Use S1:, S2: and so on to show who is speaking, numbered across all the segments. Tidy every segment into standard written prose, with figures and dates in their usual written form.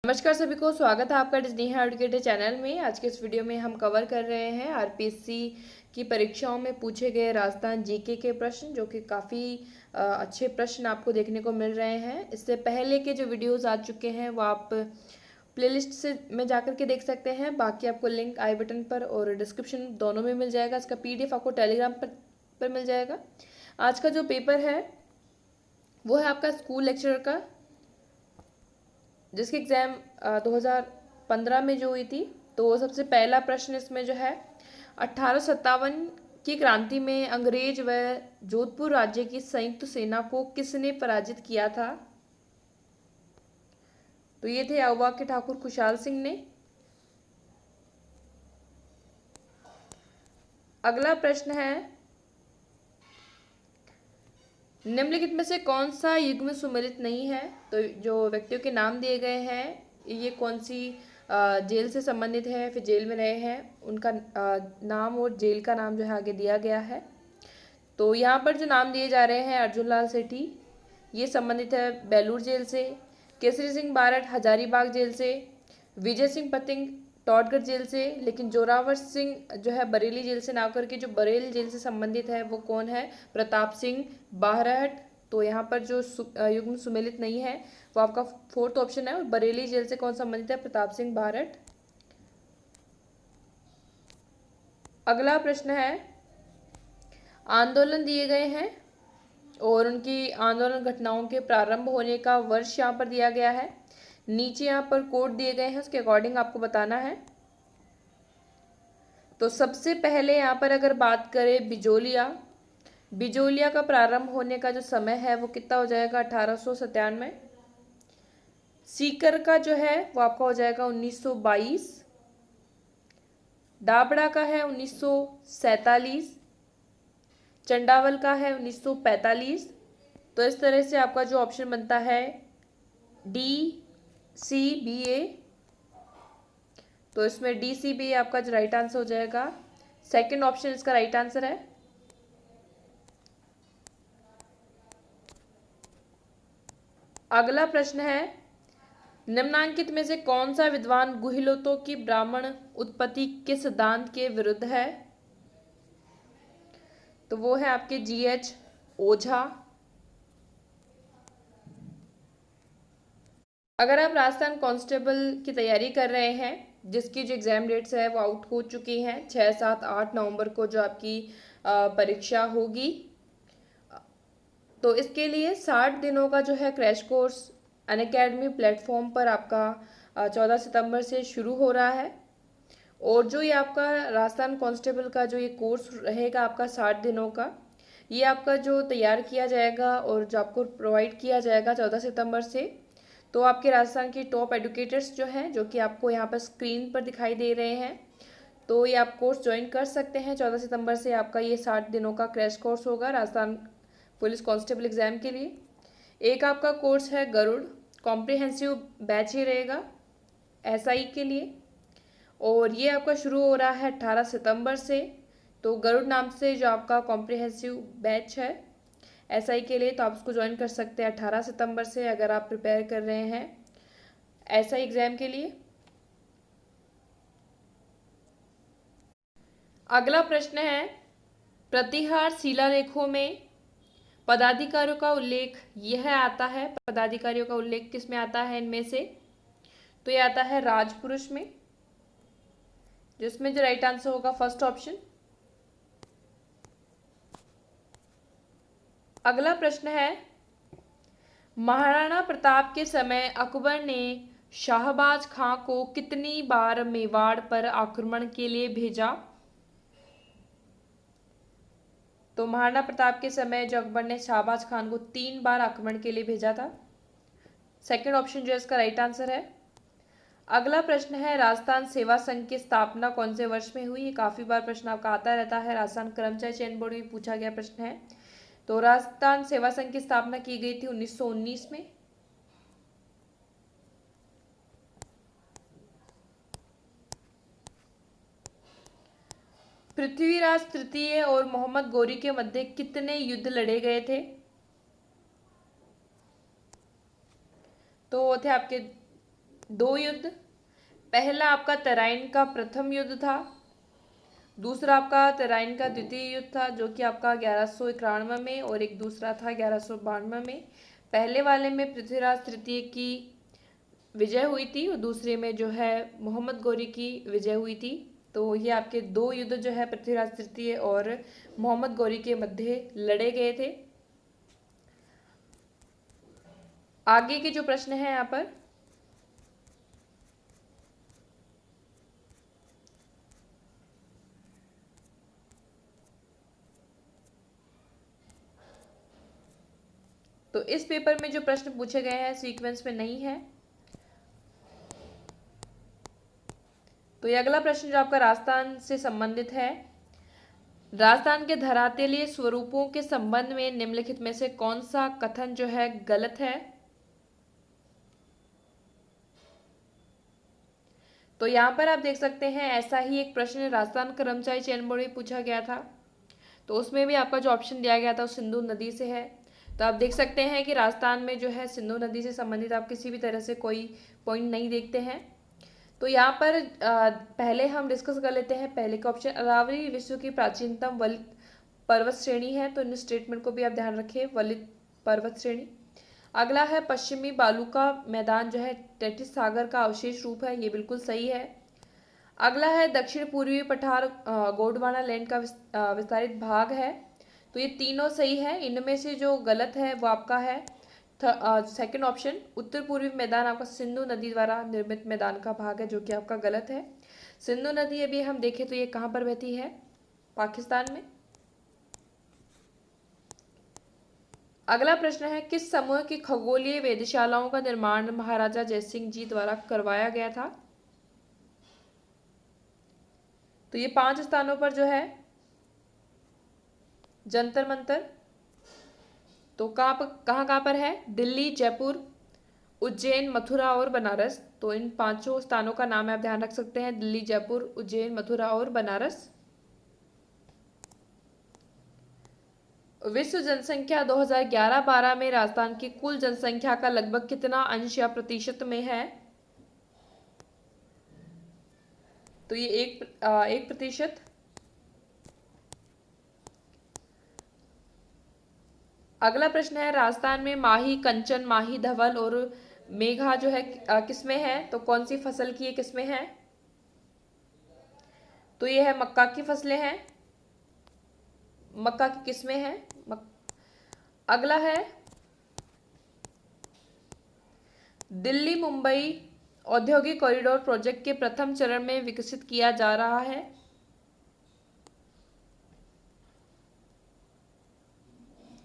S1: नमस्कार सभी को, स्वागत है आपका डिज्नी एडुकेटर चैनल में। आज के इस वीडियो में हम कवर कर रहे हैं आरपीएससी की परीक्षाओं में पूछे गए राजस्थान जीके के प्रश्न, जो कि काफ़ी अच्छे प्रश्न आपको देखने को मिल रहे हैं। इससे पहले के जो वीडियोस आ चुके हैं वो आप प्लेलिस्ट से में जाकर के देख सकते हैं। बाकी आपको लिंक आई बटन पर और डिस्क्रिप्शन दोनों में मिल जाएगा। इसका पीडीएफ आपको टेलीग्राम पर मिल जाएगा। आज का जो पेपर है वो है आपका स्कूल लेक्चरर का, जिसकी एग्ज़ाम 2015 में जो हुई थी। तो सबसे पहला प्रश्न इसमें जो है, 1857 की क्रांति में अंग्रेज व जोधपुर राज्य की संयुक्त सेना को किसने पराजित किया था? तो ये थे अववा के ठाकुर खुशहाल सिंह ने। अगला प्रश्न है, निम्नलिखित में से कौन सा युग्म सुमेलित नहीं है? तो जो व्यक्तियों के नाम दिए गए हैं, ये कौन सी जेल से संबंधित है, फिर जेल में रहे हैं, उनका नाम और जेल का नाम जो है आगे दिया गया है। तो यहाँ पर जो नाम दिए जा रहे हैं, अर्जुन लाल सेठी, ये संबंधित है बेलूर जेल से। केसरी सिंह बारठ हजारीबाग जेल से। विजय सिंह पतिंग टॉडगढ़ जेल से। लेकिन जोरावर सिंह जो है बरेली जेल से ना करके जो बरेली जेल से संबंधित है वो कौन है? प्रताप सिंह बाहरहट। तो यहाँ पर जो युग्म सुमेलित नहीं है वो आपका फोर्थ ऑप्शन है। और बरेली जेल से कौन संबंधित है? प्रताप सिंह बाहरट। अगला प्रश्न है, आंदोलन दिए गए हैं और उनकी आंदोलन घटनाओं के प्रारंभ होने का वर्ष यहाँ पर दिया गया है। नीचे यहाँ पर कोड दिए गए हैं, उसके अकॉर्डिंग आपको बताना है। तो सबसे पहले यहाँ पर अगर बात करें बिजोलिया का प्रारंभ होने का जो समय है वो कितना हो जाएगा? 1897। सीकर का जो है वो आपका हो जाएगा 1922। डाबड़ा का है 1947। चंडावल का है 1945। तो इस तरह से आपका जो ऑप्शन बनता है DCBA। तो इसमें DCBA आपका जो राइट आंसर हो जाएगा। सेकंड ऑप्शन इसका राइट आंसर है। अगला प्रश्न है, निम्नांकित में से कौन सा विद्वान गुहिलोतों की ब्राह्मण उत्पत्ति के सिद्धांत के विरुद्ध है? तो वो है आपके GH ओझा। अगर आप राजस्थान कांस्टेबल की तैयारी कर रहे हैं, जिसकी जो एग्ज़ाम डेट्स है वो आउट हो चुकी हैं, 6, 7, 8 नवंबर को जो आपकी परीक्षा होगी, तो इसके लिए 60 दिनों का जो है क्रैश कोर्स अनअकैडमी प्लेटफॉर्म पर आपका 14 सितंबर से शुरू हो रहा है। और जो ये आपका राजस्थान कांस्टेबल का जो ये कोर्स रहेगा आपका 60 दिनों का, ये आपका जो तैयार किया जाएगा और जो आपको प्रोवाइड किया जाएगा 14 सितंबर से, तो आपके राजस्थान की टॉप एडुकेटर्स जो हैं, जो कि आपको यहाँ पर स्क्रीन पर दिखाई दे रहे हैं, तो ये आप कोर्स ज्वाइन कर सकते हैं। 14 सितंबर से आपका ये 60 दिनों का क्रैश कोर्स होगा राजस्थान पुलिस कांस्टेबल एग्जाम के लिए। एक आपका कोर्स है गरुड़, कॉम्प्रिहेंसिव बैच ही रहेगा SI के लिए, और ये आपका शुरू हो रहा है 18 सितंबर से। तो गरुड़ नाम से जो आपका कॉम्प्रिहेंसिव बैच है SI के लिए, तो आप उसको ज्वाइन कर सकते हैं 18 सितंबर से, अगर आप प्रिपेयर कर रहे हैं SI एग्ज़ाम के लिए। अगला प्रश्न है, प्रतिहार शिलालेखों में पदाधिकारियों का उल्लेख यह आता है, पदाधिकारियों का उल्लेख किस में आता है इनमें से? तो ये आता है राजपुरुष में, जिसमें जो राइट आंसर होगा फर्स्ट ऑप्शन। अगला प्रश्न है, महाराणा प्रताप के समय अकबर ने शाहबाज खां को कितनी बार मेवाड़ पर आक्रमण के लिए भेजा? तो महाराणा प्रताप के समय जो अकबर ने शाहबाज खान को 3 बार आक्रमण के लिए भेजा था। सेकंड ऑप्शन जो है इसका राइट आंसर है। अगला प्रश्न है, राजस्थान सेवा संघ की स्थापना कौन से वर्ष में हुई? ये काफ़ी बार प्रश्न आपका आता रहता है, राजस्थान कर्मचारी चयन बोर्ड में पूछा गया प्रश्न है। तो राजस्थान सेवा संघ की स्थापना की गई थी 1919 में। पृथ्वीराज तृतीय और मोहम्मद गौरी के मध्य कितने युद्ध लड़े गए थे? तो वो थे आपके दो युद्ध, पहला आपका तराइन का प्रथम युद्ध था, दूसरा आपका तराइन का द्वितीय युद्ध था जो कि आपका 1191 में, और एक दूसरा था 1192 में। पहले वाले में पृथ्वीराज तृतीय की विजय हुई थी और दूसरे में जो है मोहम्मद गौरी की विजय हुई थी। तो ये आपके दो युद्ध जो है पृथ्वीराज तृतीय और मोहम्मद गौरी के मध्य लड़े गए थे। आगे के जो प्रश्न है यहाँ पर, तो इस पेपर में जो प्रश्न पूछे गए हैं सीक्वेंस में नहीं है। तो ये अगला प्रश्न जो आपका राजस्थान से संबंधित है, राजस्थान के धरातलीय स्वरूपों के संबंध में निम्नलिखित में से कौन सा कथन जो है गलत है। तो यहाँ पर आप देख सकते हैं ऐसा ही एक प्रश्न राजस्थान कर्मचारी चयन बोर्ड में पूछा गया था, तो उसमें भी आपका जो ऑप्शन दिया गया था वो सिंधु नदी से है। तो आप देख सकते हैं कि राजस्थान में जो है सिंधु नदी से संबंधित आप किसी भी तरह से कोई पॉइंट नहीं देखते हैं। तो यहाँ पर पहले हम डिस्कस कर लेते हैं पहले का ऑप्शन, अरावली विश्व की प्राचीनतम वलित पर्वत श्रेणी है। तो इन स्टेटमेंट को भी आप ध्यान रखिए, वलित पर्वत श्रेणी। अगला है पश्चिमी बालू का मैदान जो है टेथिस सागर का अवशेष रूप है, ये बिल्कुल सही है। अगला है दक्षिण पूर्वी पठार गोंडवाना लैंड का विस्तारित भाग है, तो ये तीनों सही है। इनमें से जो गलत है वो आपका है सेकंड ऑप्शन, उत्तर पूर्वी मैदान आपका सिंधु नदी द्वारा निर्मित मैदान का भाग है, जो कि आपका गलत है। सिंधु नदी अभी हम देखें तो ये कहाँ पर बहती है, पाकिस्तान में। अगला प्रश्न है किस समूह की खगोलीय वेधशालाओं का निर्माण महाराजा जयसिंह जी द्वारा करवाया गया था। तो ये 5 स्थानों पर जो है जंतर मंतर, तो कहाँ पर है, दिल्ली, जयपुर, उज्जैन, मथुरा और बनारस। तो इन 5 स्थानों का नाम आप ध्यान रख सकते हैं, दिल्ली, जयपुर, उज्जैन, मथुरा और बनारस। विश्व जनसंख्या 2011-12 में राजस्थान की कुल जनसंख्या का लगभग कितना अंश या प्रतिशत में है। तो ये 1%। अगला प्रश्न है राजस्थान में माही, कंचन, माही, धवल और मेघा जो है किसमें है, तो कौन सी फसल की ये किसमें है। तो ये है मक्का की फसलें हैं, मक्का की किस्में हैं। अगला है दिल्ली मुंबई औद्योगिक कॉरिडोर प्रोजेक्ट के प्रथम चरण में विकसित किया जा रहा है।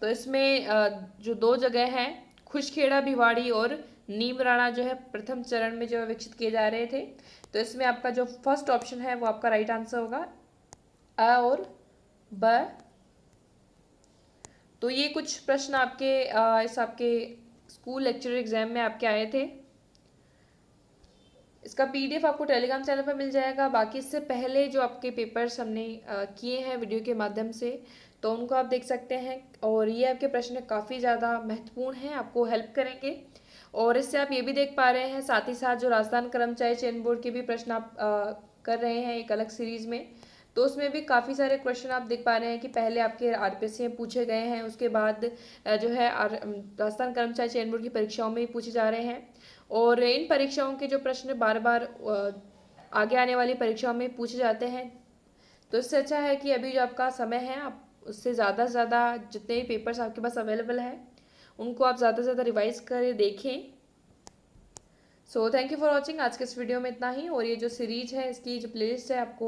S1: तो इसमें जो 2 जगह हैं, खुशखेड़ा भिवाड़ी और नीमराणा जो है प्रथम चरण में जो विकसित किए जा रहे थे। तो इसमें आपका जो फर्स्ट ऑप्शन है वो आपका राइट आंसर होगा, अ और ब। तो ये कुछ प्रश्न आपके इस आपके स्कूल लेक्चर एग्जाम में आपके आए थे। इसका पीडीएफ आपको टेलीग्राम चैनल पर मिल जाएगा। बाकी इससे पहले जो आपके पेपर्स हमने किए हैं वीडियो के माध्यम से, तो उनको आप देख सकते हैं। और ये आपके प्रश्न काफ़ी ज़्यादा महत्वपूर्ण हैं, आपको हेल्प करेंगे। और इससे आप ये भी देख पा रहे हैं साथ ही साथ जो राजस्थान कर्मचारी चयन बोर्ड के भी प्रश्न आप कर रहे हैं एक अलग सीरीज में, तो उसमें भी काफ़ी सारे क्वेश्चन आप देख पा रहे हैं कि पहले आपके आरपीएससी में पूछे गए हैं, उसके बाद जो है राजस्थान कर्मचारी चयन बोर्ड की परीक्षाओं में भी पूछे जा रहे हैं। और इन परीक्षाओं के जो प्रश्न बार बार आगे आने वाली परीक्षाओं में पूछे जाते हैं, तो इससे अच्छा है कि अभी जो आपका समय है आप उससे ज़्यादा से ज़्यादा जितने भी पेपर्स आपके पास अवेलेबल हैं उनको आप ज़्यादा से ज़्यादा रिवाइज करें, देखें। So thank you for watching. आज के इस वीडियो में इतना ही। और ये जो सीरीज है इसकी जो प्लेलिस्ट है आपको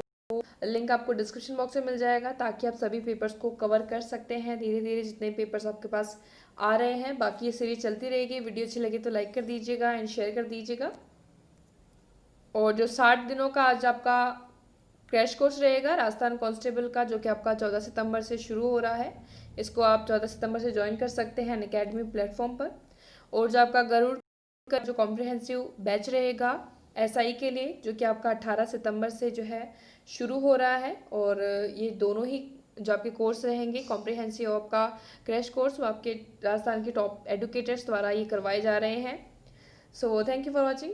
S1: लिंक आपको डिस्क्रिप्शन बॉक्स में मिल जाएगा, ताकि आप सभी पेपर्स को कवर कर सकते हैं धीरे धीरे जितने पेपर्स आपके पास आ रहे हैं। बाकी ये सीरीज चलती रहेगी। वीडियो अच्छी लगे तो लाइक कर दीजिएगा एंड शेयर कर दीजिएगा। और जो 60 दिनों का आज आपका क्रैश कोर्स रहेगा राजस्थान कांस्टेबल का, जो कि आपका 14 सितंबर से शुरू हो रहा है, इसको आप 14 सितंबर से ज्वाइन कर सकते हैं अनअकैडमी प्लेटफॉर्म पर। और जो आपका गरुड़ का जो कॉम्प्रिहेंसिव बैच रहेगा एसआई के लिए, जो कि आपका 18 सितंबर से जो है शुरू हो रहा है। और ये दोनों ही जो आपके कोर्स रहेंगे कॉम्प्रिहेंसिव आपका क्रैश कोर्स, वो आपके राजस्थान के टॉप एडुकेटर्स द्वारा ये करवाए जा रहे हैं। So thank you for watching.